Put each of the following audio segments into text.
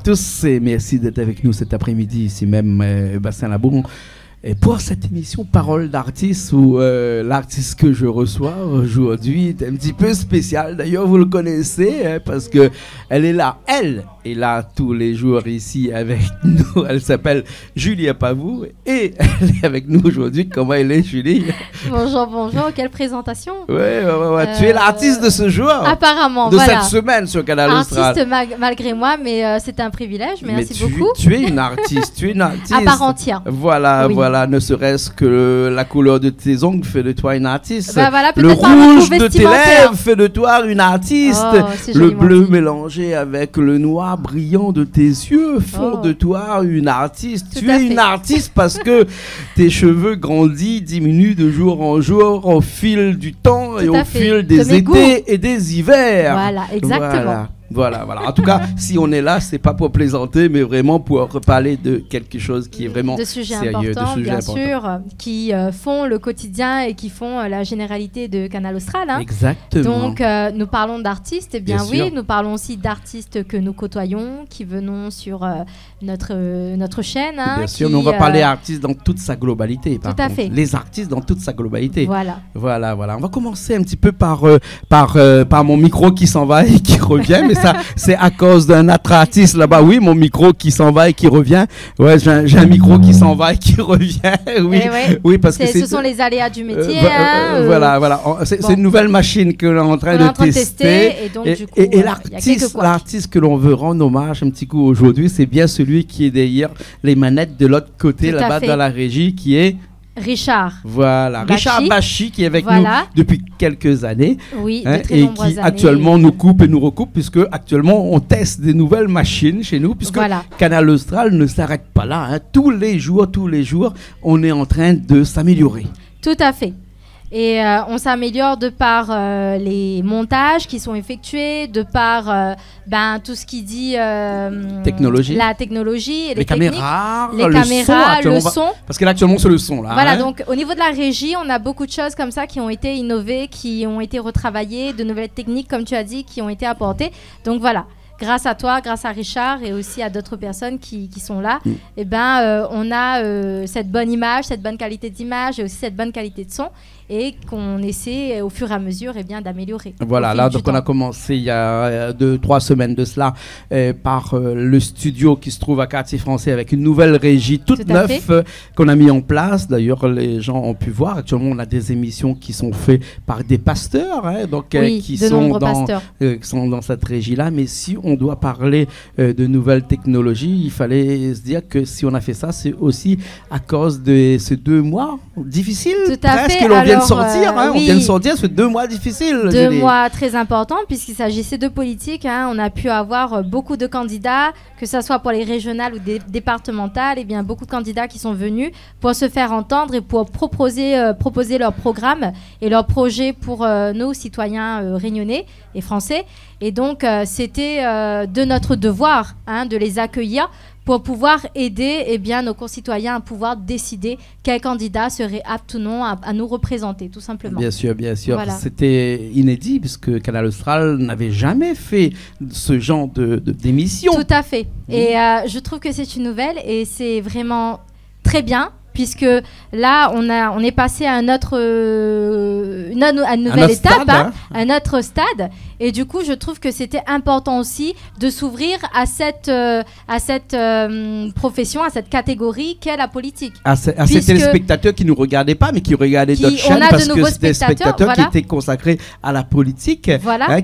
tous et merci d'être avec nous cet après-midi ici même, Bastien Labourn. Et pour cette émission Parole d'artiste, où l'artiste que je reçois aujourd'hui est un petit peu spécial. D'ailleurs, vous le connaissez hein, parce que elle est là tous les jours ici avec nous. Elle s'appelle Julie Apavou et elle est avec nous aujourd'hui. Comment elle est, Julie? Bonjour, bonjour. Quelle présentation. Ouais. Tu es l'artiste de ce jour. Apparemment, de cette semaine sur Canal Austral. Artiste malgré moi, mais c'est un privilège. Merci beaucoup. Tu es une artiste. À part entière. Voilà. Ne serait-ce que la couleur de tes ongles fait de toi une artiste. Voilà, le rouge de tes lèvres fait de toi une artiste. Le bleu mélangé avec le noir brillant de tes yeux font de toi une artiste. Tu es une artiste parce que tes cheveux grandissent, diminuent de jour en jour au fil du temps et au fil des étés et des hivers. Voilà, exactement. Voilà. En tout cas, si on est là, c'est pas pour plaisanter, mais vraiment pour parler de quelque chose qui est vraiment sérieux, de sujets bien sûr, qui font le quotidien et qui font la généralité de Canal Austral. Hein. Exactement. Donc, nous parlons d'artistes, bien oui, sûr. Nous parlons aussi d'artistes que nous côtoyons, qui venons sur notre chaîne. Hein, bien sûr, mais on va parler artistes dans toute sa globalité. Tout à fait. Les artistes dans toute sa globalité. Voilà. On va commencer un petit peu par mon micro qui s'en va et qui revient, mais ça, c'est à cause d'un autre artiste là-bas. Oui, mon micro qui s'en va et qui revient. Ouais, j'ai un micro qui s'en va et qui revient. Oui, parce que ce sont les aléas du métier. Voilà. C'est une nouvelle machine que l'on est en train de tester. Et donc, du coup, l'artiste que l'on veut rendre hommage un petit coup aujourd'hui, c'est bien celui qui est derrière les manettes de l'autre côté, là-bas dans la régie, qui est Richard. Voilà, Richard Bachy qui est avec nous depuis quelques années. Oui, hein, et qui actuellement nous coupe et nous recoupe, puisque actuellement on teste des nouvelles machines chez nous, puisque Canal Austral ne s'arrête pas là. Hein. Tous les jours, on est en train de s'améliorer. Tout à fait. Et on s'améliore de par les montages qui sont effectués, de par tout ce qui dit technologie. La technologie, et les caméras, le son. Parce que là, actuellement, c'est le son. Là, voilà, donc au niveau de la régie, on a beaucoup de choses comme ça qui ont été innovées, qui ont été retravaillées, de nouvelles techniques, comme tu as dit, qui ont été apportées. Donc voilà. Grâce à toi, grâce à Richard et aussi à d'autres personnes qui sont là, on a cette bonne image, cette bonne qualité d'image et aussi cette bonne qualité de son et qu'on essaie au fur et à mesure d'améliorer. Voilà, là donc on a commencé il y a 2-3 semaines de cela par le studio qui se trouve à Quartier Français avec une nouvelle régie toute neuve qu'on a mis en place. D'ailleurs, les gens ont pu voir. Actuellement, on a des émissions qui sont faites par des pasteurs, hein, donc qui sont dans cette régie-là. Mais si on doit parler de nouvelles technologies, il fallait se dire que si on a fait ça, c'est aussi à cause de ces 2 mois difficiles. Tout à fait. Que l'on vient de sortir, on vient de sortir, c'est 2 mois difficiles. 2 mois très importants puisqu'il s'agissait de politique. Hein. On a pu avoir beaucoup de candidats, que ce soit pour les régionales ou des départementales, et bien beaucoup de candidats qui sont venus pour se faire entendre et pour proposer leur programme et leur projet pour nos citoyens réunionnais et français. Et donc, c'était de notre devoir de les accueillir pour pouvoir aider nos concitoyens à pouvoir décider quel candidat serait apte ou non à nous représenter, tout simplement. Bien sûr. Voilà. C'était inédit puisque Canal Austral n'avait jamais fait ce genre d'émission. Tout à fait. Et je trouve que c'est une nouvelle et c'est vraiment très bien. Puisque là, on est passé à une nouvelle étape, un autre stade. Et du coup, je trouve que c'était important aussi de s'ouvrir à cette profession, à cette catégorie qu'est la politique. À ces téléspectateurs qui ne nous regardaient pas, mais qui regardaient d'autres chaînes, parce que c'était des spectateurs qui étaient consacrés à la politique,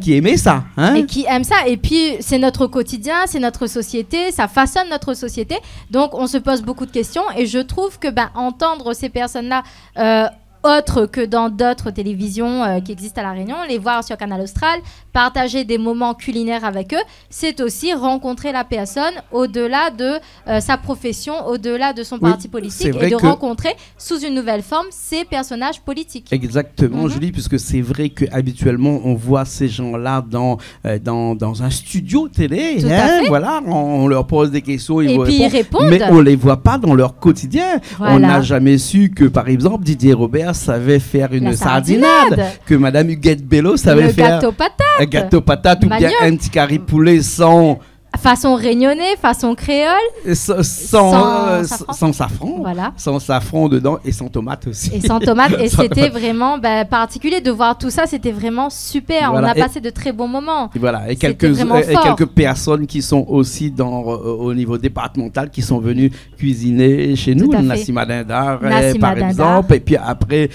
qui aimaient ça. Hein. Et qui aiment ça. Et puis, c'est notre quotidien, c'est notre société, ça façonne notre société. Donc, on se pose beaucoup de questions. Et je trouve que entendre ces personnes-là autres que dans d'autres télévisions qui existent à La Réunion, les voir sur Canal Austral, partager des moments culinaires avec eux, c'est aussi rencontrer la personne au-delà de sa profession, au-delà de son parti politique et de rencontrer sous une nouvelle forme ces personnages politiques. Exactement, Julie, puisque c'est vrai qu'habituellement on voit ces gens-là dans un studio télé. Tout à fait. Voilà, on leur pose des questions et puis ils répondent. Mais on ne les voit pas dans leur quotidien. Voilà. On n'a jamais su que, par exemple, Didier Robert savait faire une sardinade, que Madame Huguette Bello savait faire gâteau patate. Un gâteau patate ou bien un petit curry poulet sans Façon réunionnais, façon créole. Sans safran. Voilà. Sans safran dedans et sans tomate aussi. Et sans tomate. Et c'était vraiment particulier de voir tout ça. C'était vraiment super. Voilà. On a passé de très bons moments. Et voilà. Et quelques personnes qui sont aussi au niveau départemental qui sont venues cuisiner chez nous. Nassima Dindar, par exemple. Et puis après,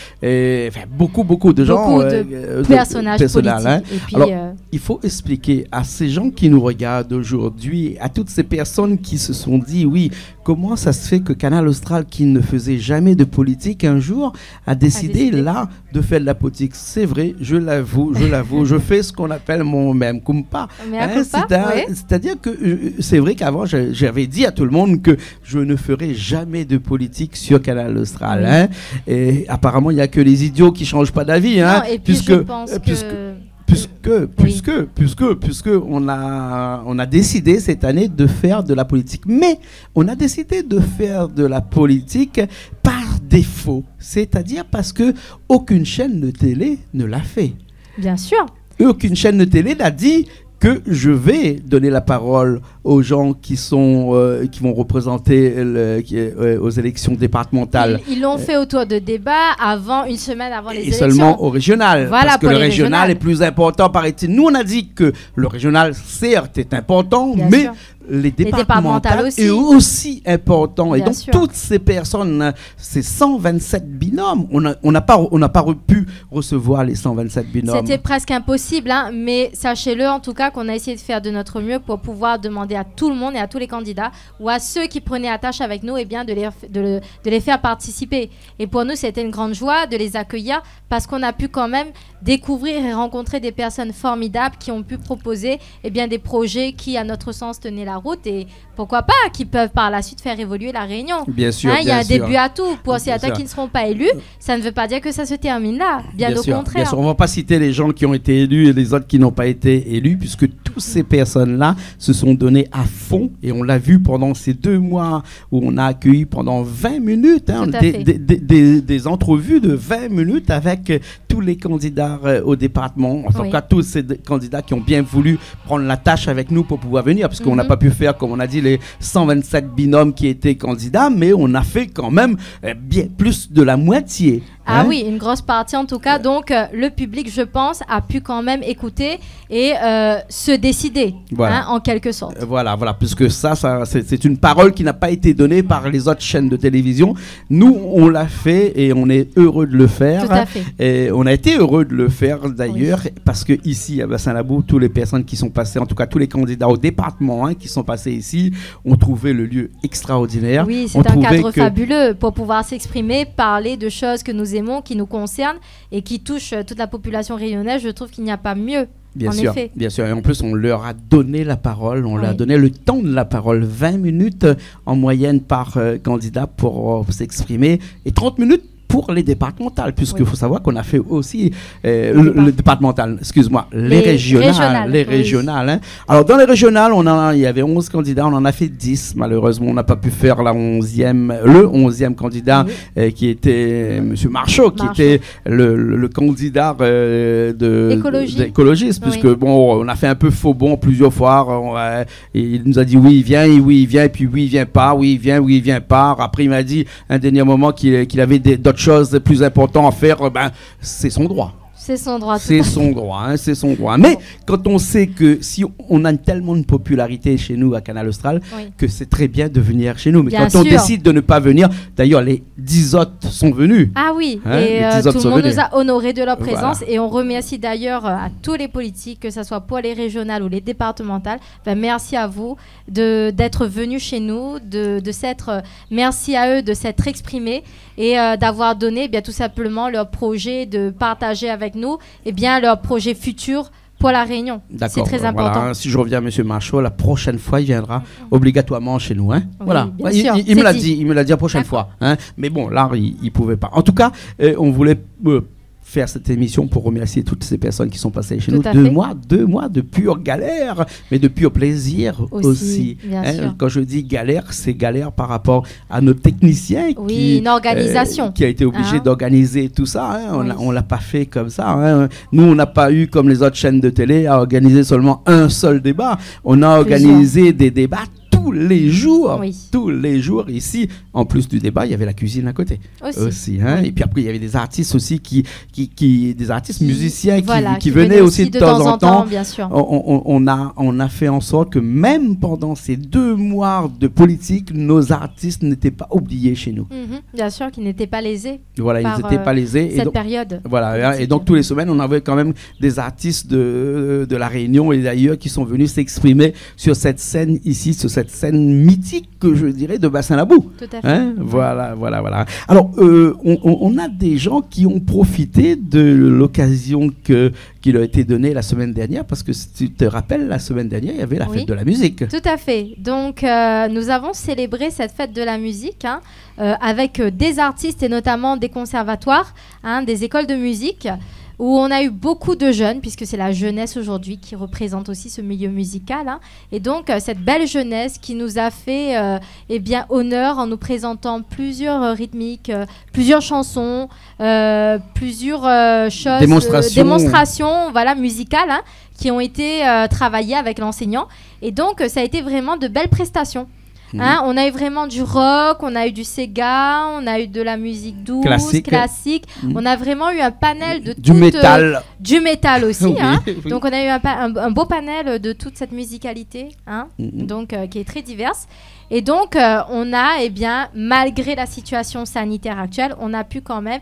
beaucoup de gens. Beaucoup de personnages politiques. Hein. Et puis, alors, il faut expliquer à ces gens qui nous regardent aujourd'hui, à toutes ces personnes qui se sont dit, oui, comment ça se fait que Canal Austral, qui ne faisait jamais de politique, un jour a décidé là de faire de la politique. C'est vrai, je l'avoue, je fais ce qu'on appelle mon même compas. C'est-à-dire que c'est vrai qu'avant, j'avais dit à tout le monde que je ne ferais jamais de politique sur Canal Austral. Oui. Hein, et apparemment, il n'y a que les idiots qui ne changent pas d'avis. Hein, et puis je pense puisque on a décidé cette année de faire de la politique. Mais on a décidé de faire de la politique par défaut. C'est-à-dire parce que aucune chaîne de télé ne l'a fait. Bien sûr. Aucune chaîne de télé n'a dit que je vais donner la parole aux gens qui vont représenter aux élections départementales. Ils l'ont fait autour de débats une semaine avant les élections. Et seulement au régional. Voilà, parce que le régional est plus important, paraît-il. Nous, on a dit que le régional, certes, est important, bien mais sûr. Les départementales aussi. Est aussi important. Bien et donc, sûr. Toutes ces personnes, ces 127 binômes, on n'a pas pu recevoir les 127 binômes. C'était presque impossible, hein, mais sachez-le en tout cas qu'on a essayé de faire de notre mieux pour pouvoir demander à tout le monde et à tous les candidats ou à ceux qui prenaient attache avec nous de les faire participer. Et pour nous, c'était une grande joie de les accueillir parce qu'on a pu quand même découvrir et rencontrer des personnes formidables qui ont pu proposer des projets qui, à notre sens, tenaient la route et pourquoi pas, qui peuvent par la suite faire évoluer la Réunion. Bien sûr, il y a un début à tout. Pour certains qui ne seront pas élus, ça ne veut pas dire que ça se termine là. Bien au contraire. Bien sûr, on ne va pas citer les gens qui ont été élus et les autres qui n'ont pas été élus, puisque toutes ces personnes-là se sont données à fond et on l'a vu pendant ces 2 mois où on a accueilli pendant 20 minutes des entrevues de 20 minutes avec tous les candidats au département. En tout cas, tous ces candidats qui ont bien voulu prendre la tâche avec nous pour pouvoir venir, parce qu'on n'a pas pu faire, comme on a dit, les 127 binômes qui étaient candidats, mais on a fait quand même bien plus de la moitié. Ah oui, une grosse partie en tout cas. Donc, le public, je pense, a pu quand même écouter et se décider, en quelque sorte. Voilà, puisque ça c'est une parole qui n'a pas été donnée par les autres chaînes de télévision. Nous, on l'a fait et on est heureux de le faire. Tout à fait. Et on a été heureux de le faire d'ailleurs, parce que ici, à Bassin-Labou, toutes les personnes qui sont passées, en tout cas tous les candidats au département qui sont passés ici, ont trouvé le lieu extraordinaire. Oui, c'est un cadre fabuleux pour pouvoir s'exprimer, parler de choses que nous aimons, qui nous concernent et qui touchent toute la population rayonnaise. Je trouve qu'il n'y a pas mieux. Bien sûr. Et en plus, on leur a donné la parole, on leur a donné le temps de la parole. 20 minutes en moyenne par candidat pour s'exprimer et 30 minutes pour les départementales, puisqu'il faut savoir qu'on a fait aussi le départemental, les régionales. Hein. Alors, dans les régionales, il y avait 11 candidats, on en a fait 10. Malheureusement, on n'a pas pu faire le 11e candidat qui était M. Marchot, qui était le candidat d'écologiste, puisque on a fait un peu faux bond plusieurs fois. Il nous a dit oui, il vient, et puis oui, il vient pas, oui, il vient pas. Après, il m'a dit un dernier moment qu'il avait d'autres choses plus importantes à faire, c'est son droit. C'est son droit. C'est son droit. Mais quand on sait que si on a tellement de popularité chez nous à Canal Austral, que c'est très bien de venir chez nous. Mais quand on décide de ne pas venir, d'ailleurs les 10 autres sont venus. Ah oui, et tout le monde nous a honorés de leur présence. Et on remercie d'ailleurs à tous les politiques, que ce soit pour les régionales ou les départementales. Merci à vous d'être venus chez nous, merci à eux de s'être exprimés et d'avoir donné tout simplement leur projet, de partager avec nous leur projet futur pour la Réunion. C'est très important. Voilà. Si je reviens à M. Marchot, la prochaine fois, il viendra obligatoirement chez nous. Hein. Oui, voilà. Il me l'a dit la prochaine fois. Hein. Mais bon, là, il ne pouvait pas. En tout cas, on voulait faire cette émission pour remercier toutes ces personnes qui sont passées chez Tout nous. à 2 fait. mois, 2 mois de pure galère, mais de pur plaisir aussi. Bien sûr. Quand je dis galère, c'est galère par rapport à nos techniciens une organisation. qui a été obligé d'organiser tout ça. Hein. On l'a pas fait comme ça. Hein. Nous, on n'a pas eu, comme les autres chaînes de télé, à organiser seulement un seul débat. On a organisé des débats tous les jours. Tous les jours ici. En plus du débat, il y avait la cuisine à côté. Aussi hein. Et puis après, il y avait des artistes aussi des artistes musiciens qui venaient aussi de temps en temps. Bien sûr. On a fait en sorte que même pendant ces 2 mois de politique, nos artistes n'étaient pas oubliés chez nous. Bien sûr qu'ils n'étaient pas lésés. Voilà, ils n'étaient pas lésés. Cette période. Voilà, et donc tous les semaines, on avait quand même des artistes de La Réunion et d'ailleurs qui sont venus s'exprimer sur cette scène ici, sur cette scène mythique, que je dirais, de Bassin-Labou. Tout à fait. Hein, voilà. Alors, on a des gens qui ont profité de l'occasion qui leur a été donnée la semaine dernière, parce que si tu te rappelles, la semaine dernière, il y avait la fête de la musique. Tout à fait. Donc, nous avons célébré cette fête de la musique avec des artistes et notamment des conservatoires, des écoles de musique, où on a eu beaucoup de jeunes, puisque c'est la jeunesse aujourd'hui qui représente aussi ce milieu musical. Et donc, cette belle jeunesse qui nous a fait honneur en nous présentant plusieurs rythmiques, plusieurs chansons, plusieurs choses, démonstrations musicales qui ont été travaillées avec l'enseignant. Et donc, ça a été vraiment de belles prestations. On a eu vraiment du rock, on a eu du Sega, on a eu de la musique douce, classique. On a vraiment eu un panel de du métal. Du métal aussi. Oui. Donc on a eu un beau panel de toute cette musicalité, donc qui est très diverse. Et donc on a, malgré la situation sanitaire actuelle, on a pu quand même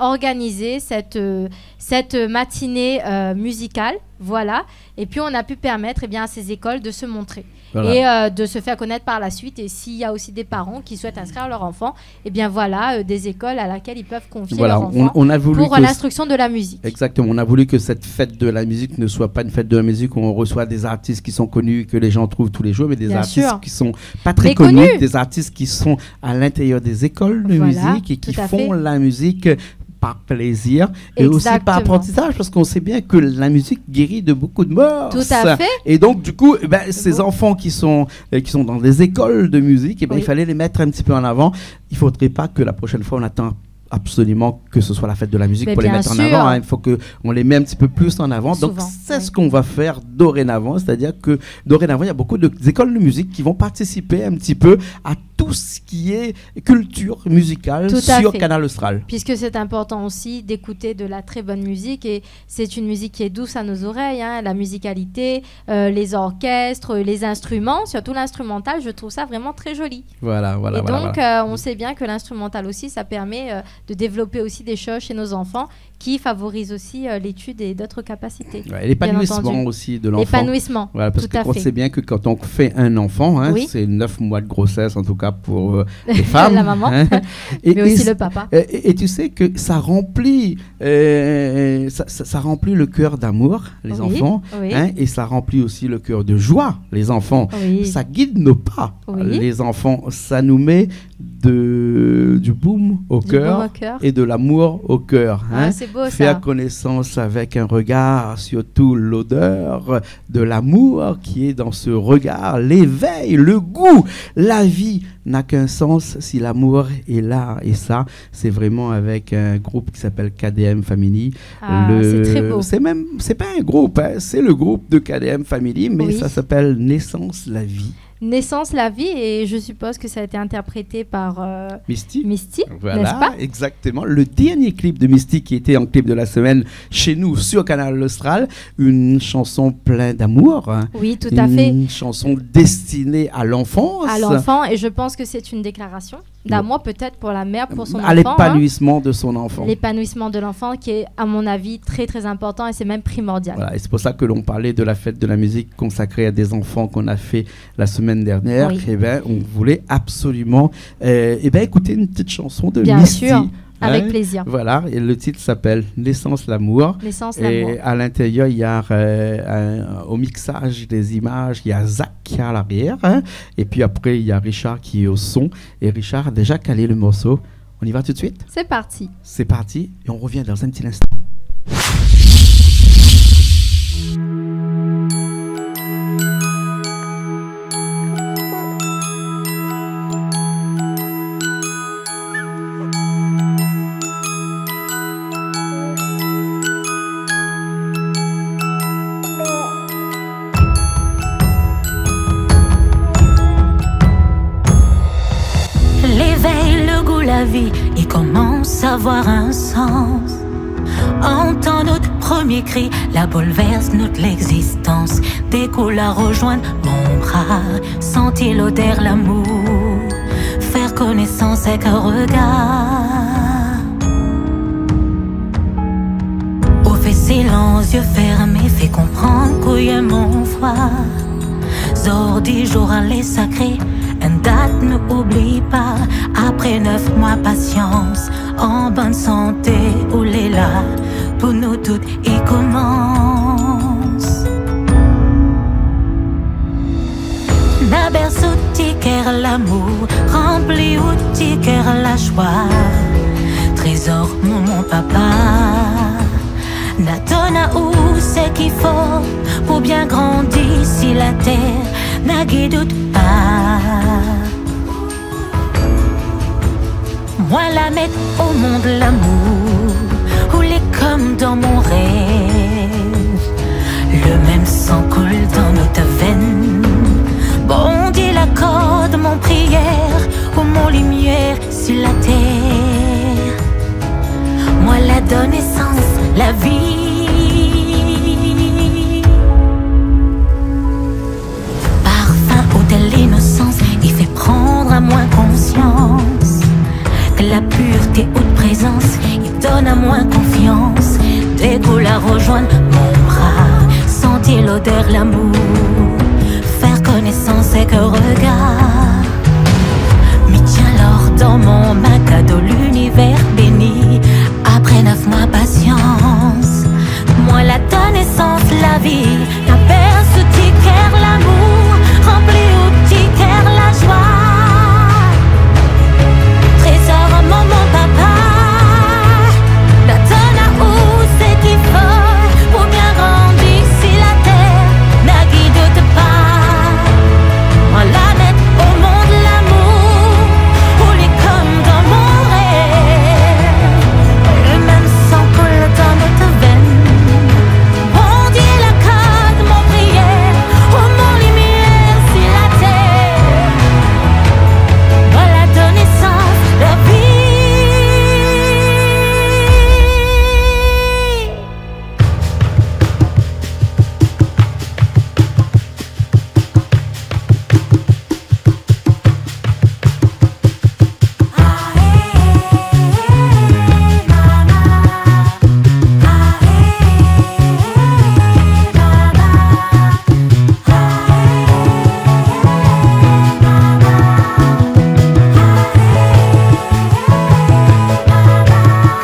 organiser cette matinée musicale. Voilà. Et puis on a pu permettre à ces écoles de se montrer et de se faire connaître par la suite. Et s'il y a aussi des parents qui souhaitent inscrire leur enfant, des écoles à laquelle ils peuvent confier leur enfant pour l'instruction de la musique. Exactement. On a voulu que cette fête de la musique ne soit pas une fête de la musique où on reçoit des artistes qui sont connus, que les gens trouvent tous les jours, mais des artistes qui sont pas très connus, des artistes qui sont à l'intérieur des écoles de musique et qui font la musique par plaisir et aussi par apprentissage, parce qu'on sait bien que la musique guérit de beaucoup de morts. Tout à fait. Et donc, du coup, ces enfants qui sont dans des écoles de musique, il fallait les mettre un petit peu en avant. Il ne faudrait pas que la prochaine fois, on attend absolument que ce soit la fête de la musique pour les mettre en avant. Il faut qu'on les mette un petit peu plus en avant. Donc, c'est ce qu'on va faire dorénavant. C'est-à-dire que dorénavant, il y a beaucoup d'écoles de musique qui vont participer un petit peu à tout ce qui est culture musicale sur Canal Austral. Puisque c'est important aussi d'écouter de la très bonne musique, et c'est une musique qui est douce à nos oreilles, la musicalité, les orchestres, les instruments, surtout l'instrumental, je trouve ça vraiment très joli. Voilà. Et donc, on sait bien que l'instrumental aussi, ça permet de développer aussi des choses chez nos enfants qui favorisent aussi l'étude et d'autres capacités. L'épanouissement aussi de l'enfant. L'épanouissement, parce qu'on sait bien que quand on fait un enfant, c'est 9 mois de grossesse en tout cas pour les femmes. La maman, mais aussi le papa. Et tu sais que ça remplit, ça remplit le cœur d'amour, les enfants, et ça remplit aussi le cœur de joie, les enfants. Ça guide nos pas, les enfants. Ça nous met du boom au cœur et de l'amour au cœur. C'est beau, faire connaissance avec un regard, surtout l'odeur de l'amour qui est dans ce regard, l'éveil, le goût. La vie n'a qu'un sens si l'amour est là. Et ça, c'est vraiment avec un groupe qui s'appelle KDM Family. C'est très beau. C'est pas un groupe, c'est le groupe de KDM Family, mais ça s'appelle Naissance la vie. Naissance la vie, et je suppose que ça a été interprété par Misty, n'est-ce pas? Exactement. Le dernier clip de Misty qui était en clip de la semaine chez nous sur Canal Austral, une chanson pleine d'amour. Oui, tout à fait. Une chanson destinée à l'enfance. À l'enfant, et je pense que c'est une déclaration d'amour peut-être pour la mère, pour son enfant. À l'épanouissement de son enfant. L'épanouissement de l'enfant qui est, à mon avis, très très important, et c'est même primordial. Voilà, et c'est pour ça que l'on parlait de la fête de la musique consacrée à des enfants qu'on a fait la semaine dernière. On voulait absolument écouter une petite chanson de Misty. Bien sûr, avec plaisir. Voilà, et le titre s'appelle Naissance l'amour. Et à l'intérieur, il y a au mixage des images, il y a Zach qui est à l'arrière, et puis après il y a Richard qui est au son, et Richard a déjà calé le morceau. On y va tout de suite? C'est parti. C'est parti, et on revient dans un petit instant. la vie y commence à avoir un sens. Entend notre premier cri, la bouleverse notre l'existence. Découle à rejoindre mon bras, sentir l'odeur, l'amour, faire connaissance avec un regard. Au fait silence, yeux fermés, fait comprendre qu'il y a mon foi. Zordi jour à les sacrés, une date ne oublie pas. Après 9 mois patience, en bonne santé, où l'est là, pour nous toutes il commence. Naberce au ticker l'amour, rempli au ticker la joie. Trésor mon papa, Natona où c'est qu'il faut pour bien grandir si la terre n'a doute pas. Moi la mettre au monde l'amour, rouler comme dans mon rêve. Le même sang coule dans notre veine. Bon Dieu l'accorde mon prière, ou mon lumière sur la terre. Moi la donne essence, la vie. Parfum ou de l'innocence, il fait prendre à moins conscience que la pureté ou de présence, il donne à moins confiance. Découle à rejoindre mon bras, sentir l'odeur, l'amour, faire connaissance avec un regard. M'y tiens l'or dans mon main, cadeau l'univers béni. Après 9 mois patience, moi la connaissance, la vie, aperce au petit cœur l'amour, rempli au petit cœur la joie. Trésor mon papa, la donne à où c'est qu'il faut pour bien grandir si la terre n'a guide pas. Moi la mettre au monde l'amour, rouler comme dans mon rêve. Le même sang coule dans notre veine. Bon Dieu l'accorde mon prière, oh mon lumière sur la terre. Moi la connaissance, la vie.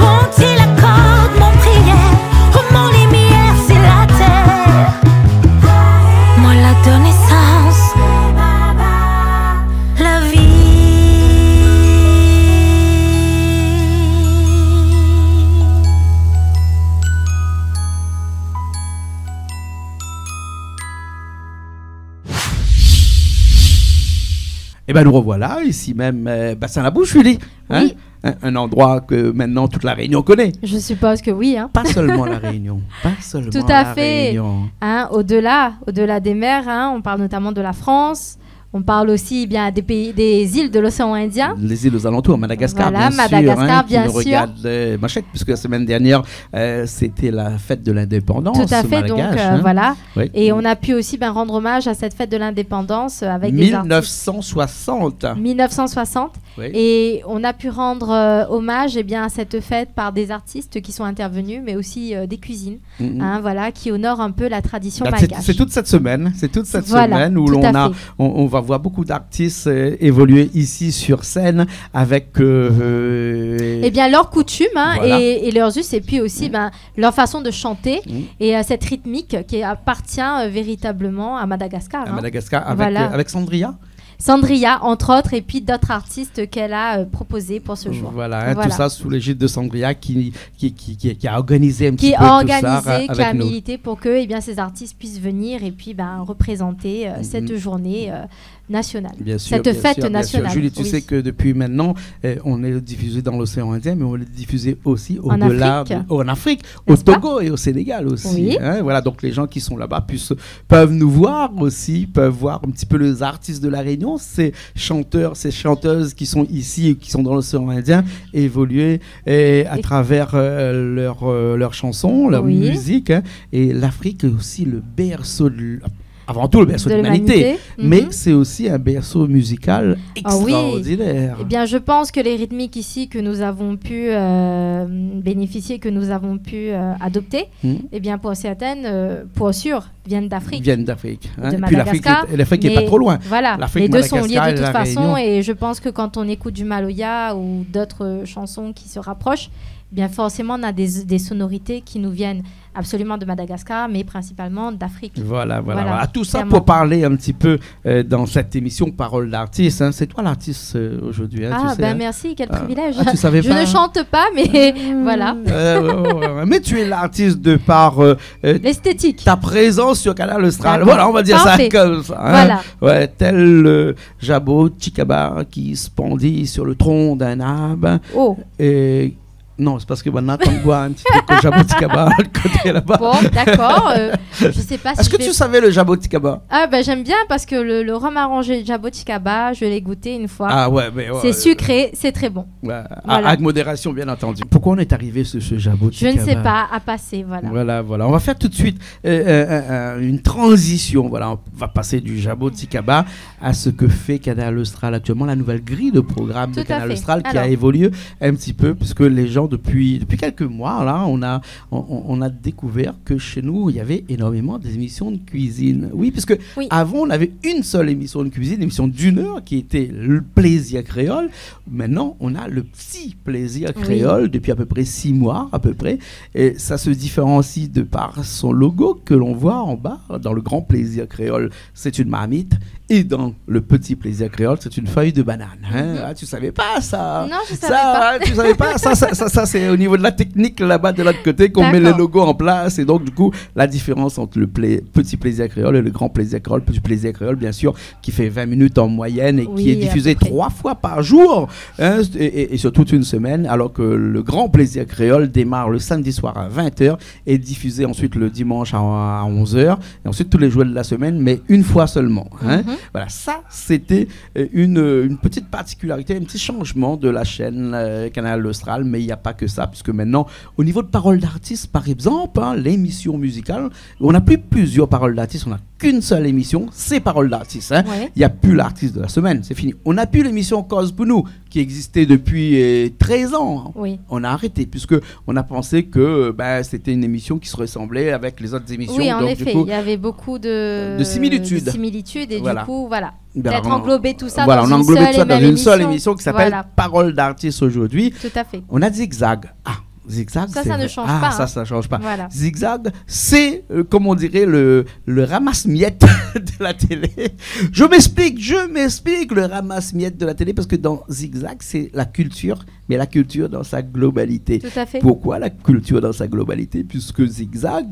Bon Dieu l'accorde mon prière, oh mon lumière sur la terre. Moi la connaissance, la vie. Et ben nous revoilà ici même, Bassin-la-Bouche, Julie. Hein? Oui. Un endroit que maintenant toute la Réunion connaît. Je suppose que oui. Hein. Pas seulement la Réunion. Pas seulement Tout à la fait. Réunion. Hein, au-delà des mers, hein, on parle notamment de la France. On parle aussi bien des pays, des îles de l'océan Indien. Les îles aux alentours, Madagascar, Voilà, bien Madagascar, sûr, bien qui nous sûr. regarde Machette, puisque la semaine dernière, c'était la fête de l'indépendance. Tout à fait, donc malgache, hein. voilà. Oui. Et on a pu aussi rendre hommage à cette fête de l'indépendance avec des artistes. 1960. 1960. Oui. Et on a pu rendre hommage à cette fête par des artistes qui sont intervenus, mais aussi des cuisines, hein, voilà, qui honorent un peu la tradition malgache. C'est toute cette semaine, Voilà, semaine où tout à fait. on va voir beaucoup d'artistes évoluer ici sur scène avec leurs coutumes, hein, Voilà. et leurs us, et puis aussi leur façon de chanter et cette rythmique qui appartient véritablement à Madagascar. à hein. Madagascar avec, Voilà. avec Sandria. Sandria, entre autres, et puis d'autres artistes qu'elle a proposés pour ce jour. Voilà, hein, tout ça sous l'égide de Sandria qui a organisé un petit qui peu a tout ça organisé, qui a avec nous. milité pour que ces artistes puissent venir et puis représenter cette journée nationale. Bien sûr, cette bien fête sûr, bien nationale. sûr. Julie, tu oui. sais que depuis maintenant, on est diffusé dans l'océan Indien, mais on est diffusé aussi En au-delà, Afrique. en Afrique, au N'est-ce pas? Togo et au Sénégal aussi. Oui. Hein, voilà, donc les gens qui sont là-bas peuvent nous voir aussi, peuvent voir un petit peu les artistes de la Réunion. voyons ces chanteurs, ces chanteuses qui sont ici et qui sont dans l'océan Indien évoluer à travers leurs chansons, leur musique. Hein. Et l'Afrique est aussi le berceau avant tout le berceau de l'humanité, mais c'est aussi un berceau musical extraordinaire. Eh bien, je pense que les rythmiques ici que nous avons pu bénéficier, que nous avons pu adopter, eh bien, pour certaines, pour sûr, viennent d'Afrique. Viennent d'Afrique. Hein. De Madagascar. Puis l'Afrique n'est pas trop loin. Voilà, les deux sont liés de toute façon, et je pense que quand on écoute du Maloya ou d'autres chansons qui se rapprochent, bien forcément, on a des sonorités qui nous viennent absolument de Madagascar, mais principalement d'Afrique. Voilà. Tout ça pour parler un petit peu dans cette émission Parole d'artiste. Hein. C'est toi l'artiste aujourd'hui. Hein, tu sais, hein. Merci, quel privilège. Tu savais je ne chante pas, mais voilà. Mais tu es l'artiste de par l'esthétique. Ta présence sur Canal Austral. Voilà, on va dire Parfait. ça comme ça. Hein. Voilà. Ouais, tel Jabot Chikaba qui se pendit sur le tronc d'un arbre. Oh. Et non, c'est parce que maintenant, on voit un petit truc au Jaboticaba, le côté là-bas. Bon, d'accord. Je sais pas si Est-ce que tu savais le Jaboticaba? Ah, ben j'aime bien parce que le rhum arrangé Jaboticaba, je l'ai goûté une fois. Ah ouais, mais c'est sucré, c'est très bon. Ouais, voilà. Avec modération, bien entendu. Pourquoi on est arrivé sur ce Jaboticaba? Je ne sais pas, à passer, voilà. Voilà. On va faire tout de suite une transition. Voilà, on va passer du Jaboticaba à ce que fait Canal Austral actuellement, la nouvelle grille de programme de Canal Austral qui a évolué un petit peu, puisque les gens depuis quelques mois, là, on a découvert que chez nous, il y avait énormément d'émissions de cuisine. Oui, puisque avant, on avait une seule émission de cuisine, une émission d'1 heure qui était le plaisir créole. Maintenant, on a le petit plaisir créole depuis à peu près 6 mois, à peu près. Et ça se différencie de par son logo que l'on voit en bas. Dans le grand plaisir créole, c'est une marmite. Et dans le petit plaisir créole, c'est une feuille de banane. Hein? Ah, tu savais pas ça? Non, je savais pas. Tu savais pas ça, c'est au niveau de la technique là-bas de l'autre côté qu'on met le logo en place. Et donc, du coup, la différence entre le petit plaisir créole et le grand plaisir créole, petit plaisir créole, bien sûr, qui fait 20 minutes en moyenne et qui est diffusé 3 fois par jour, hein, et sur toute une semaine, alors que le grand plaisir créole démarre le samedi soir à 20h et est diffusé ensuite le dimanche à 11h, et ensuite tous les jours de la semaine, mais une fois seulement. Hein. Voilà, ça, c'était une petite particularité, un petit changement de la chaîne Canal Austral, mais il n'y a pas que ça, puisque maintenant, au niveau de Parole d'artiste, par exemple, hein, l'émission musicale, on n'a plus plusieurs paroles d'artistes, on n'a qu'une seule émission, c'est Parole d'artiste. Hein. Il n'y a plus l'artiste de la semaine, c'est fini. On n'a plus l'émission Cause pour nous, qui existait depuis 13 ans. On a arrêté, puisqu'on a pensé que c'était une émission qui se ressemblait avec les autres émissions. Oui, en effet, il y avait beaucoup de similitudes. Et du coup, voilà. Peut-être englober tout ça dans une seule émission qui s'appelle Parole d'artiste aujourd'hui. Tout à fait. On a Zigzag. Zigzag, ça ne change pas. Ça change pas. Voilà. Zigzag, c'est, comme on dirait, le ramasse-miettes de la télé. Je m'explique, le ramasse-miettes de la télé, parce que dans Zigzag, c'est la culture, mais la culture dans sa globalité. Tout à fait. Pourquoi la culture dans sa globalité? Puisque Zigzag,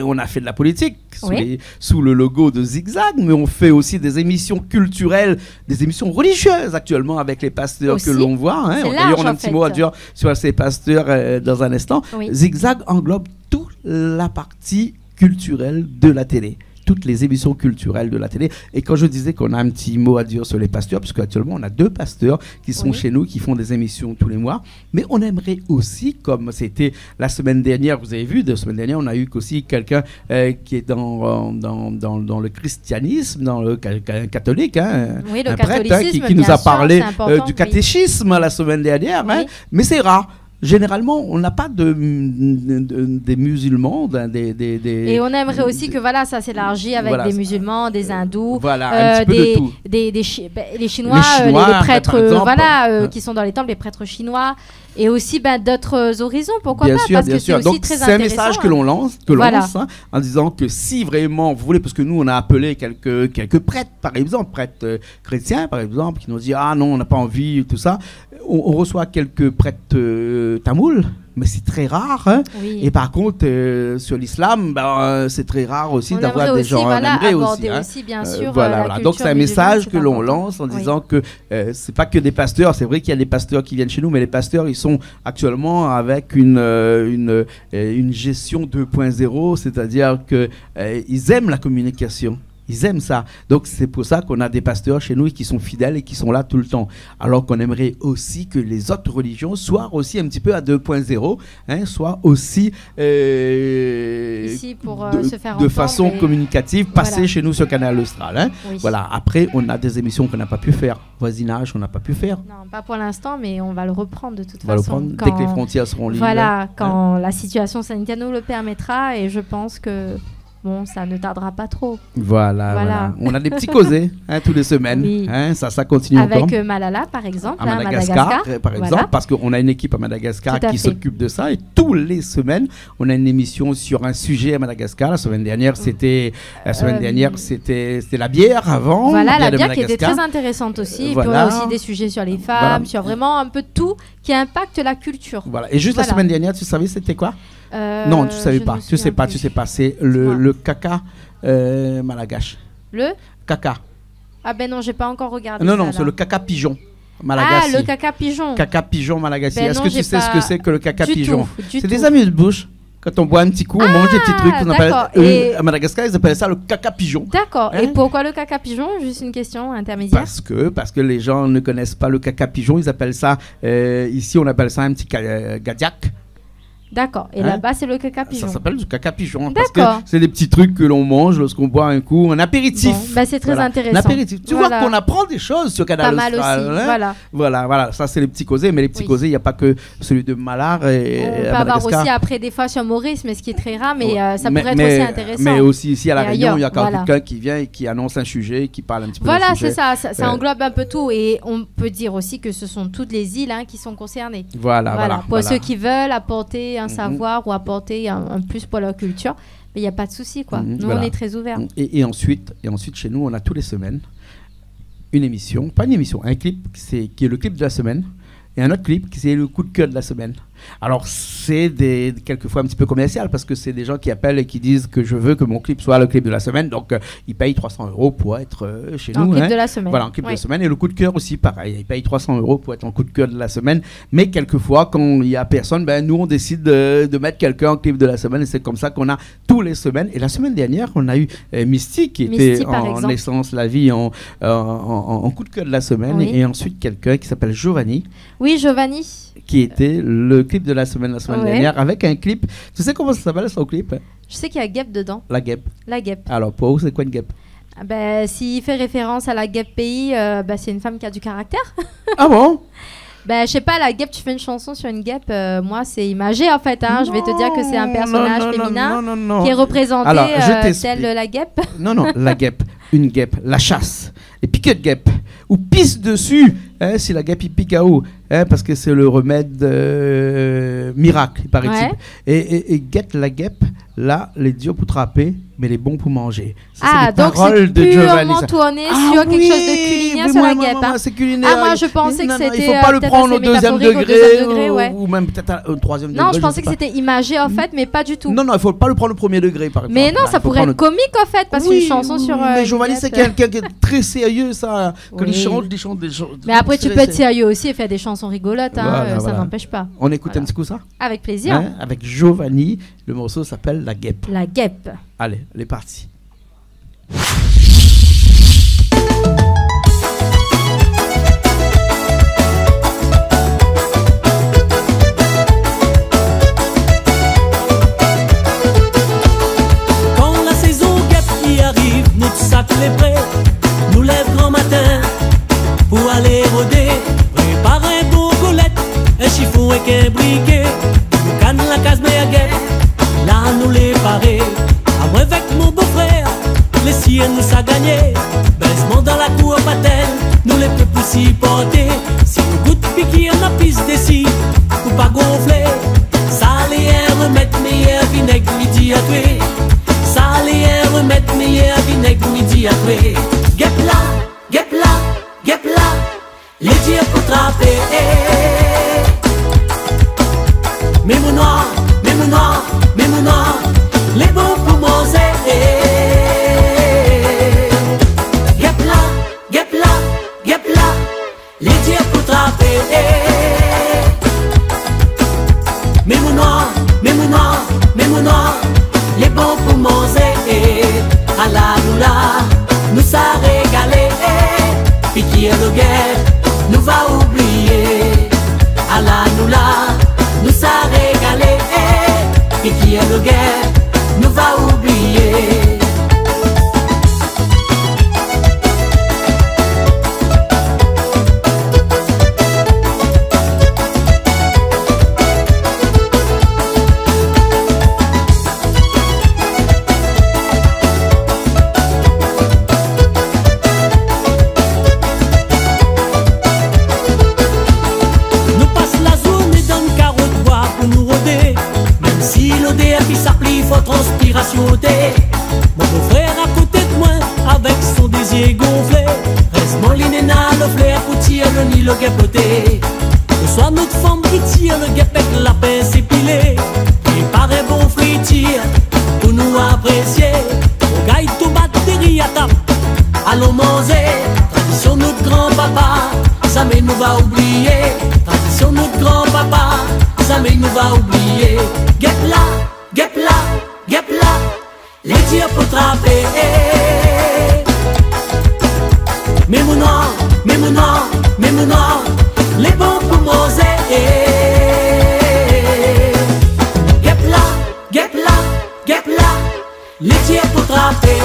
on a fait de la politique sous le logo de Zigzag, mais on fait aussi des émissions culturelles, des émissions religieuses actuellement avec les pasteurs que l'on voit. Hein. D'ailleurs, on a un petit mot à dire sur ces pasteurs dans un instant. Zigzag englobe toute la partie culturelle de la télé. Toutes les émissions culturelles de la télé. Et quand je disais qu'on a un petit mot à dire sur les pasteurs, parce qu'actuellement on a 2 pasteurs qui sont chez nous, qui font des émissions tous les mois, mais on aimerait aussi, comme c'était la semaine dernière, vous avez vu, la semaine dernière, on a eu aussi quelqu'un qui est dans le christianisme, dans le catholique, hein, un prêtre qui nous a parlé du catéchisme la semaine dernière, hein, mais c'est rare. Généralement, on n'a pas des musulmans, Et on aimerait aussi que ça s'élargisse avec des musulmans, des hindous, un petit peu de tout. Les Chinois, les prêtres, qui sont dans les temples, les prêtres chinois, et aussi d'autres horizons, pourquoi pas, parce que c'est aussi donc, très intéressant. C'est un message que l'on lance, hein, en disant que si vraiment vous voulez, parce que nous on a appelé quelques prêtres, par exemple, prêtres chrétiens, par exemple, qui nous disent ah non, on n'a pas envie, tout ça. On reçoit quelques prêtres tamouls, mais c'est très rare. Hein. Et par contre, sur l'islam, c'est très rare aussi d'avoir des gens. On aimerait aussi, bien sûr. Donc c'est un message que l'on lance en disant que c'est pas que des pasteurs. C'est vrai qu'il y a des pasteurs qui viennent chez nous, mais les pasteurs, ils sont actuellement avec une gestion 2.0, c'est-à-dire que ils aiment la communication. Ils aiment ça. Donc c'est pour ça qu'on a des pasteurs chez nous qui sont fidèles et qui sont là tout le temps. Alors qu'on aimerait aussi que les autres religions soient aussi un petit peu à 2.0, hein, soient aussi ici pour se faire de façon communicative, passer chez nous sur Canal Austral. Hein. Oui. Voilà. Après, on a des émissions qu'on n'a pas pu faire. Voisinage, on n'a pas pu faire. Non, pas pour l'instant, mais on va le reprendre de toute façon. On va le reprendre dès que les frontières seront libres. Voilà, quand la situation sanitaire nous le permettra, et je pense que bon, ça ne tardera pas trop. Voilà. On a des petits causés tous les semaines. Oui. Hein, ça continue avec encore. Malala, par exemple. À Madagascar, par exemple, parce qu'on a une équipe à Madagascar qui s'occupe de ça. Et tous les semaines, on a une émission sur un sujet à Madagascar. La semaine dernière, c'était la bière avant. Voilà, la bière qui était très intéressante aussi. Et puis on a aussi des sujets sur les femmes, sur vraiment un peu de tout qui impacte la culture. Voilà. Et juste la semaine dernière, tu savais c'était quoi? Non, tu savais pas. Tu sais pas. C'est le caca malgache. Le caca. Ah ben non, j'ai pas encore regardé. Non, c'est le caca pigeon malagasy. Ah, le caca pigeon. Caca pigeon malagasy. Ben Est-ce que tu sais ce que c'est que le caca pigeon? C'est des amuse-bouches. Quand on boit un petit coup, on mange des petits trucs. À Madagascar, ils appellent ça le caca pigeon. D'accord. Hein? Et pourquoi le caca pigeon? Juste une question intermédiaire. Parce que les gens ne connaissent pas le caca pigeon. Ils appellent ça, ici, on appelle ça un petit gadiac. D'accord. Et là-bas, c'est le caca pigeon. Ça s'appelle du caca pigeon. Parce que c'est des petits trucs que l'on mange lorsqu'on boit un coup, un apéritif. Bon, c'est très intéressant. Un apéritif. Tu vois qu'on apprend des choses sur Canal Austral. Pas mal aussi. Voilà. Ça, c'est les petits causés. Mais les petits causés, il n'y a pas que celui de Malard et on peut avoir aussi après des fois sur Maurice, mais ce qui est très rare, mais ça pourrait être aussi intéressant. Mais aussi ici à La Réunion, il y a quelqu'un qui vient et qui annonce un sujet, qui parle un petit peu du sujet. Voilà, c'est ça. Ça englobe un peu tout. Et on peut dire aussi que ce sont toutes les îles qui sont concernées. Voilà. Pour ceux qui veulent apporter un savoir ou apporter un plus pour leur culture, mais il n'y a pas de souci, quoi. Nous, on est très ouverts. Et ensuite, chez nous, on a tous les semaines une émission, pas une émission, un clip qui est le clip de la semaine, et un autre clip qui est le coup de cœur de la semaine. Alors, c'est quelquefois un petit peu commercial parce que c'est des gens qui appellent et qui disent que je veux que mon clip soit le clip de la semaine. Donc, ils payent 300 € pour être chez nous. En clip de la semaine. Voilà, en clip de la semaine. Et le coup de cœur aussi, pareil. Ils payent 300 € pour être en coup de cœur de la semaine. Mais quelquefois, quand il n'y a personne, nous, on décide de mettre quelqu'un en clip de la semaine. Et c'est comme ça qu'on a tous les semaines. Et la semaine dernière, on a eu Misty qui était en essence la vie en coup de cœur de la semaine. Oui. Et ensuite, quelqu'un qui s'appelle Giovanni. Oui, Giovanni. Qui était le clip de la semaine dernière, avec un clip. Tu sais comment ça s'appelle son clip? Je sais qu'il y a guêpe dedans. La guêpe. Alors, pour vous, c'est quoi une guêpe? S'il fait référence à la guêpe pays, c'est une femme qui a du caractère. Ah bon? Je sais pas, la guêpe, tu fais une chanson sur une guêpe, moi c'est imagé en fait, je vais te dire que c'est un personnage féminin qui est représenté tel la guêpe. Non, la guêpe, une guêpe, la chasse, les piquets de guêpe, ou pisse dessus, si la guêpe il pique à eau, parce que c'est le remède miracle, paraît-il. Et guette la guêpe, là, les durs pour trapper, mais les bons pour manger. Ça, donc c'est purement tourné sur quelque chose de culinaire sur la guêpe. C'est culinaire. Moi je pensais que c'était. Il ne faut pas le prendre au deuxième degré, ou même peut-être au troisième degré. Non, je pensais que c'était imagé en fait, mais pas du tout. Non, il ne faut pas le prendre au premier degré, par exemple. Mais non, ça pourrait être comique en fait, parce qu'une chanson sur. Mais Giovanni, c'est quelqu'un qui est très sérieux, ça. Que il chante des chants. Mais après, tu peux être sérieux aussi et faire des chansons rigolotes, ça n'empêche pas. On écoute un petit coup ça? Avec plaisir. Avec Giovanni, le morceau s'appelle La Guêpe. La Guêpe. Allez, elle est partie. Quand la saison guêpe qui arrive, nous sacs les prés, nous lève grand matin pour aller rôder, préparer pour Colette, un chiffon et qu'un briquet, nous canne la case mais à guêpe, là nous les parer. Avec mon beau-frère, les siennes nous a gagné, baissement dans la cour. va oublier. Tradition notre grand-papa, jamais nous va oublier. Guep là, les dieux pour trapper. Mais mon nom, les bons pour Mosé. Guep là, les dieux pour trapper.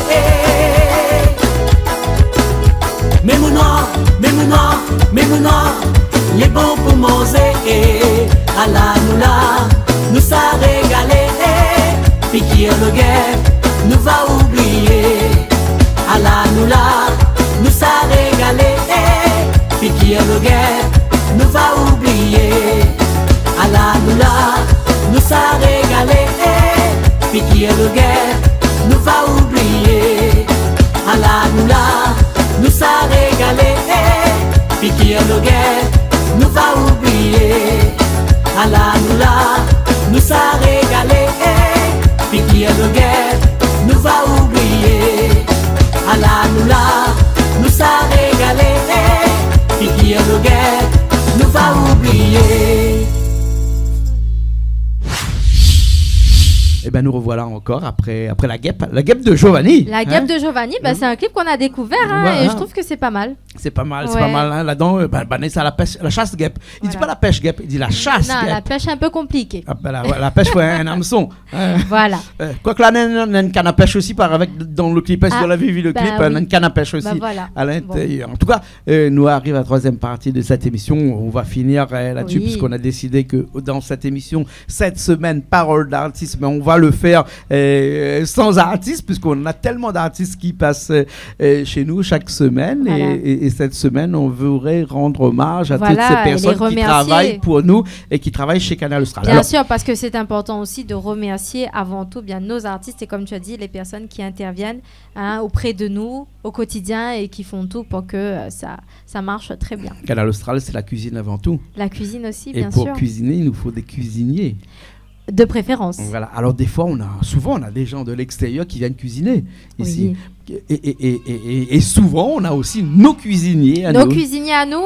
Mais mon nom, les bons pour Mosé. Allah nous sa régalé. Puis qui est le guep, nous va oublier. Allah nous sa régalé. Puis qui est le guep, nous va oublier. Allah nous sa régalé. Puis qui est le guep, nous va oublier. Allah nous sa régalé. Puis qui est le guep, nous va oublier. Allah nous sa régalé. Puis qui est le guep, nous va oublier. Allah nous sa régalé. Puis qui est le guep, nous va oublier. Et ben nous revoilà encore après la guêpe de Giovanni. La guêpe de Giovanni, c'est un clip qu'on a découvert et je trouve que c'est pas mal. C'est pas mal, hein. Là-dedans, c'est la chasse guêpe. Il dit pas la pêche guêpe, il dit la chasse guêpe. Non, la pêche est un peu compliquée. La pêche, un hameçon. Voilà. Quoique là, il y a une canne à pêche aussi dans le clip. Est-ce que vous l'avez vu le clip? Il y a une canne à pêche aussi à l'intérieur. En tout cas, nous arrive la troisième partie de cette émission. On va finir là-dessus puisqu'on a décidé que dans cette émission, cette semaine, parole d'artiste, mais on va le faire sans artistes puisqu'on a tellement d'artistes qui passent chez nous chaque semaine et cette semaine on voudrait rendre hommage à toutes ces personnes qui travaillent pour nous et qui travaillent chez Canal Austral. Bien sûr, parce que c'est important aussi de remercier avant tout bien nos artistes et comme tu as dit les personnes qui interviennent auprès de nous au quotidien et qui font tout pour que ça marche très bien. Canal Austral, c'est la cuisine avant tout. La cuisine aussi, bien sûr. Et sûr. pour cuisiner, il nous faut des cuisiniers. De préférence. Voilà. Alors des fois, souvent on a des gens de l'extérieur qui viennent cuisiner ici. Et souvent, on a aussi nos cuisiniers à nous. Nos cuisiniers à nous,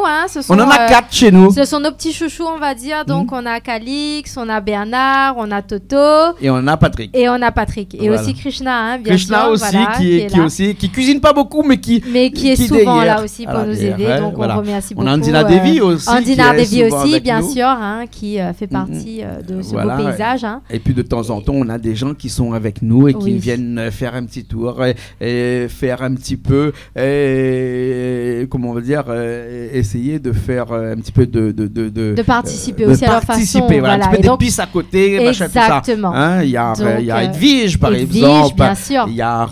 on en a 4 chez nous. Ce sont nos petits chouchous, on va dire. Donc, on a Calix, on a Bernard, on a Toto. Et on a Patrick. Et voilà. aussi Krishna, bien Sûr. Aussi, qui cuisine pas beaucoup, mais qui est souvent là aussi pour nous aider. Donc, on remercie beaucoup. On a Andina Devi aussi. Andina Devi aussi, bien sûr, qui fait partie de ce beau paysage. Et puis, de temps en temps, on a des gens qui sont avec nous et qui viennent faire un petit tour. Faire un petit peu, comment on va dire, essayer de faire un petit peu de participer aussi à leur façon. Un petit peu d'épices à côté, machin, tout ça. Il y a Edwige, par exemple. Bien sûr. Il y a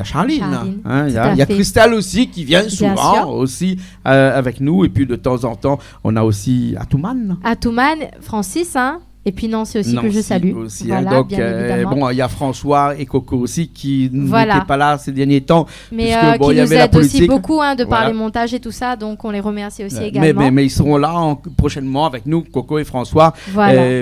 Charline. Il y a Christelle aussi qui vient souvent aussi avec nous. Et puis de temps en temps, on a aussi Atouman, Francis, Et puis Nancy aussi, que je salue. Aussi, voilà, donc, il y a François et Coco aussi qui n'étaient pas là ces derniers temps. Mais qui nous aident aussi beaucoup de par les montages et tout ça. Donc on les remercie aussi également. Mais ils seront là prochainement avec nous, Coco et François,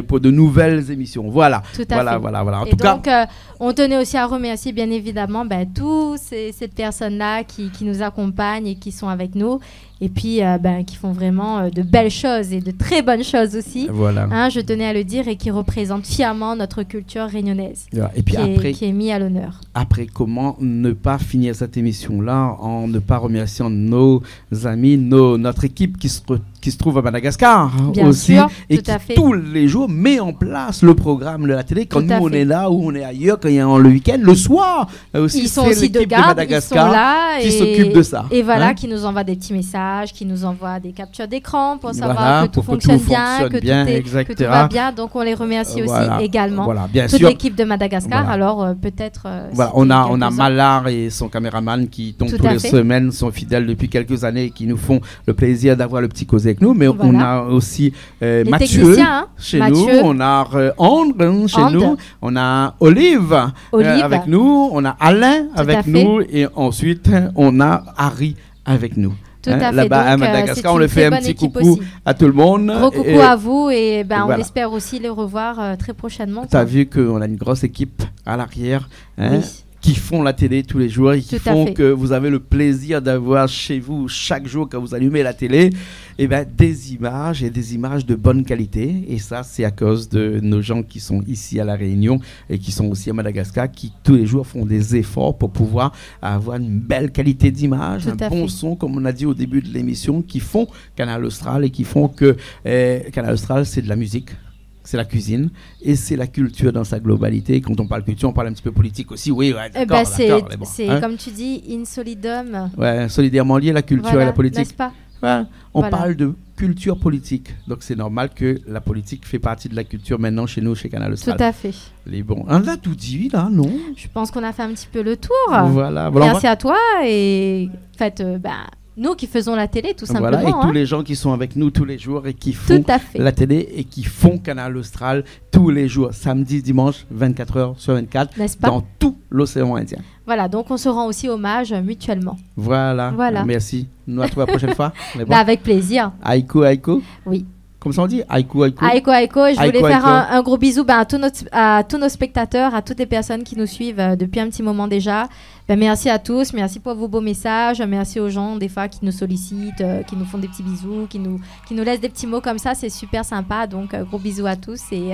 pour de nouvelles émissions. Voilà. Tout à fait. Voilà. En et tout donc, cas, on tenait aussi à remercier bien évidemment tous ces personnes-là qui nous accompagnent et qui sont avec nous. Et puis qui font vraiment de belles choses et de très bonnes choses aussi. Voilà. Je tenais à le dire et qui représentent fièrement notre culture réunionnaise. Et puis qui est mis à l'honneur. Après, comment ne pas finir cette émission-là en ne pas remerciant nos amis, notre équipe qui se trouve à Madagascar aussi, et qui tous les jours met en place le programme de la télé quand nous on est là ou on est ailleurs, quand il y a le week-end, le soir aussi. Ils sont aussi de garde, Madagascar ils sont là qui s'occupe de ça. Et voilà, qui nous envoient des petits messages, qui nous envoient des captures d'écran pour savoir que tout fonctionne bien, que tout va bien. Donc on les remercie aussi également. Bien toute sûr. L'équipe de Madagascar. Alors peut-être. On a Malard et son caméraman qui tous les semaines sont fidèles depuis quelques années et qui nous font le plaisir d'avoir le petit causé avec nous. Mais on a aussi Mathieu chez nous, on a André chez nous, on a Olive avec nous, on a Alain avec nous et ensuite on a Harry avec nous. Tout à fait. Là-bas à Madagascar, on le fait un petit coucou aussi. À tout le monde. Gros coucou à vous et on espère aussi les revoir très prochainement. Tu as vu qu'on a une grosse équipe à l'arrière. Oui. qui font la télé tous les jours et qui Tout à font fait. que vous avez le plaisir d'avoir chez vous chaque jour quand vous allumez la télé des images et des images de bonne qualité. Et ça, c'est à cause de nos gens qui sont ici à La Réunion et qui sont aussi à Madagascar, qui tous les jours font des efforts pour pouvoir avoir une belle qualité d'image, Tout un à bon fait. son, comme on a dit au début de l'émission, qui font Canal Austral et qui font que Canal Austral, c'est de la musique. C'est la cuisine et c'est la culture dans sa globalité. Quand on parle culture, on parle un petit peu politique aussi. Oui, ouais, d'accord, c'est d'accord, mais bon, hein. comme tu dis, in solidum. Ouais, solidairement lié la culture Voilà, et la politique. n'est-ce pas? Ouais, on Voilà. parle de culture politique. Donc c'est normal que la politique fait partie de la culture maintenant chez nous, chez Canal Austral. Tout à fait. Les bons. On a tout dit là, non? Je pense qu'on a fait un petit peu le tour. Voilà. Merci à toi et en fait, nous qui faisons la télé, tout simplement. Voilà, et tous hein. les gens qui sont avec nous tous les jours et qui font Tout à fait. la télé et qui font Canal Austral tous les jours, samedi, dimanche, 24 heures sur 24, N'est-ce pas? dans tout l'océan Indien. Voilà, donc on se rend aussi hommage mutuellement. Voilà. Voilà. Merci. Nous, à toi la prochaine fois. On est bon. Avec plaisir. Aïko, Aïko. Oui. Comme ça on dit? Aïko, Aïko. Aïko, Aïko, je voulais Aïko, faire Aïko. un gros bisou à tous nos spectateurs, à toutes les personnes qui nous suivent depuis un petit moment déjà. Merci à tous, merci pour vos beaux messages, merci aux gens des fois qui nous sollicitent, qui nous font des petits bisous, qui nous laissent des petits mots comme ça, c'est super sympa. Donc gros bisous à tous et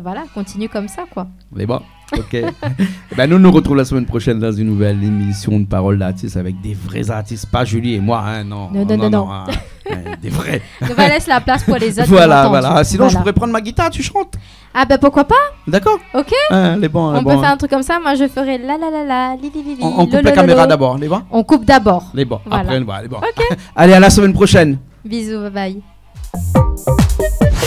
voilà, continue comme ça quoi. On est bon. Ok. Nous nous retrouvons la semaine prochaine dans une nouvelle émission de Paroles d'artistes avec des vrais artistes, pas Julie et moi, hein, non. Non. Hein, des vrais. On va laisser la place pour les autres. Voilà, bien voilà. entendu. Sinon, je Voilà. pourrais prendre ma guitare, tu chantes. Ah pourquoi pas? D'accord. Ok. Les bons, les On bons. peut faire un truc comme ça. Moi, je ferai la la la la li li li li. On coupe lo, la lo, caméra lo. d'abord, les bons. On coupe d'abord. Les bons. Voilà. Après, les bons. Ok. Allez, à la semaine prochaine. Bisous, bye bye.